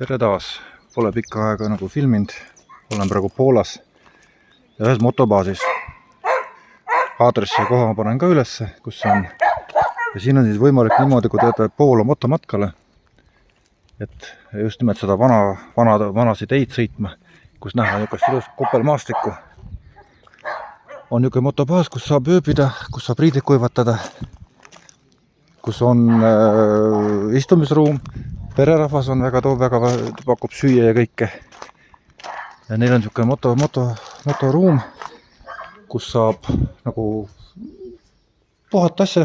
Tere taas, pole pikka aega nagu filminud, olen praegu Poolas ja ühes motobaasis. Aadressi ja koha ma panen ka ülesse, kus see on. Ja siin on siis võimalik niimoodi, kui teete Poola motomatkale, et just nimelt seda vanasid teid sõitma, kus näha niisugust ilus kopelmaastikku. On niisugune motobaas, kus saab ööbida, kus saab riided kuivatada, kus on istumisruum, pererahvas on väga pakub süüa ja kõike. Ja neil on niisugune motoruum, kus saab nagu 1000 asja.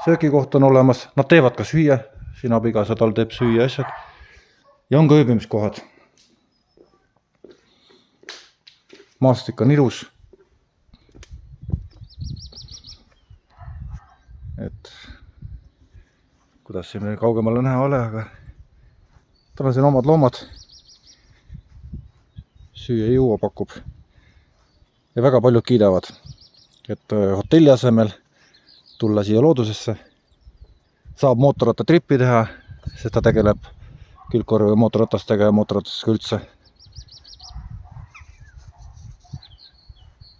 Söögikoht on olemas, nad teevad ka süüa, siin abikaasa tal teeb süüa asjad. Ja on ka ööbimiskohad. Maastik on ilus. Et kuidas siin veel kaugemale näha ole, aga tal on siin omad loomad. Süüa juua pakub. Ja väga paljud kiidavad, et hotelli asemel tulla siia loodusesse. Saab mootorrattatrippi teha, sest ta tegeleb külgkorvi mootorratastega ja mootorratastega üldse.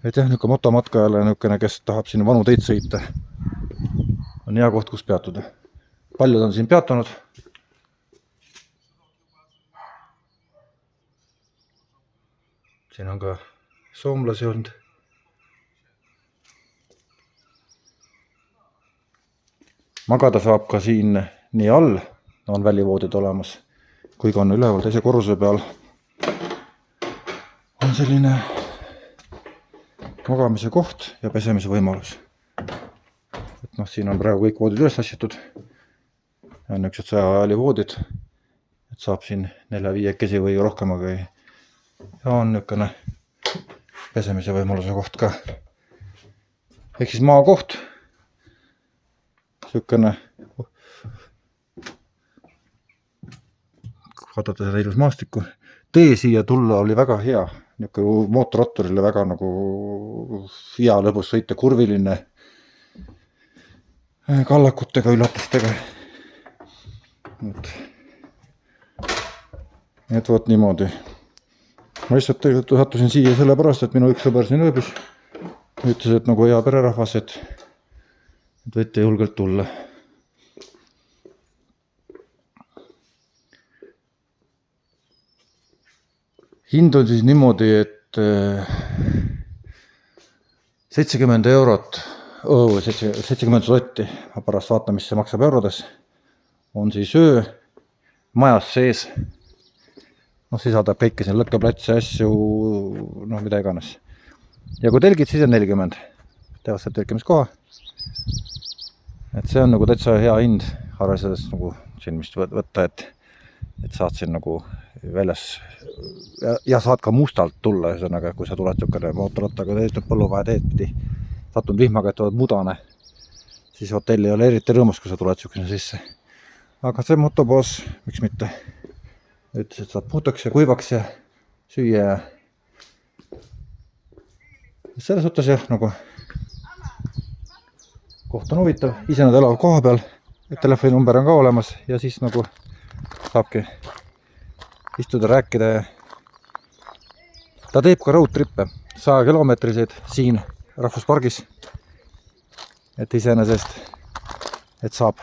Et jah, niisugune motomatkajale, niisugune, kes tahab siin vanu teid sõita, on hea koht, kus peatuda. Paljud on siin peatunud. Siin on ka soomlasi olnud. Magada saab ka siin nii all, on välivoodid olemas, kui ka on üleval teise korruse peal. On selline magamise koht ja pesemise võimalus. Et siin on praegu kõik voodid üles asjatud. On niisugused 100 voodid, et saab siin 4-5 või rohkemaga. Ja on niisugune pesemise võimaluse koht ka. Ehk siis maakoht. Niisugune. Vaadata seda ilus maastikku. Tee siia tulla oli väga hea. Niisugune mootorratturile väga nagu hea lõbus sõita, kurviline. Kallakutega, ületustega. Et võt niimoodi. Ma lihtsalt tegelikult sattusin siia sellepärast, et minu üks sõber siin ööbis. Ütles, et nagu hea pererahvas, et võite julgelt tulla. Hind on siis niimoodi, et 70 eurot, 70 slotti, ma pärast vaatan, mis see maksab eurodes, on siis öö majas sees. Sisaldab kõike siin lõkkeplatsi asju, mida iganes. Ja kui telgid, siis on 40. Teevad seda telkimiskoha. Et see on nagu täitsa hea hind, arvestades nagu siin vist võtta, et saad siin nagu väljas ja saad ka mustalt tulla, ühesõnaga, kui sa tuled niisugune mootorrattaga teetud põlluvahe teed pidi, sattunud vihmaga, et oled mudane, siis hotelli ei ole eriti rõõmus, kui sa tuled niisugune sisse. Aga see motoboos, miks mitte, ütles, et saad puhtaks ja kuivaks ja süüa ja selles suhtes jah, nagu koht on huvitav, ise nad elavad koha peal, telefoninumber on ka olemas ja siis nagu saabki istuda, rääkida ja ta teeb ka roadtrippe 100 kilomeetriseid siin rahvuspargis, et iseenesest, et saab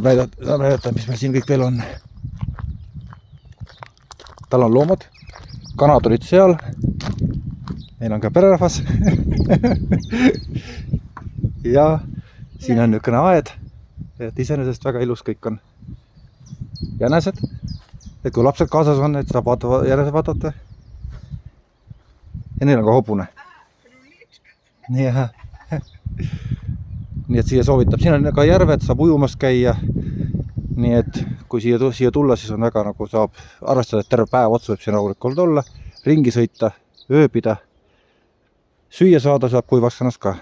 näidata, mis meil siin kõik veel on. Tal on loomad, kanad olid seal, meil on ka pererahvas ja siin on niisugune aed, et iseenesest väga ilus kõik on. Jänesed, et kui lapsed kaasas on, et saab jänesed vaadata. Ja neil on ka hobune. Nii et siia soovitab. Siin on ka järved, saab ujumas käia. Nii et kui siia tulla, siis on väga nagu saab arvestada, et terve päev otsa võib siin rahulikult olla, ringi sõita, ööbida, süüa saada saab kuivaks ennast ka.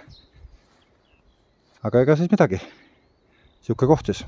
Aga ega siis midagi. Siuke koht siis.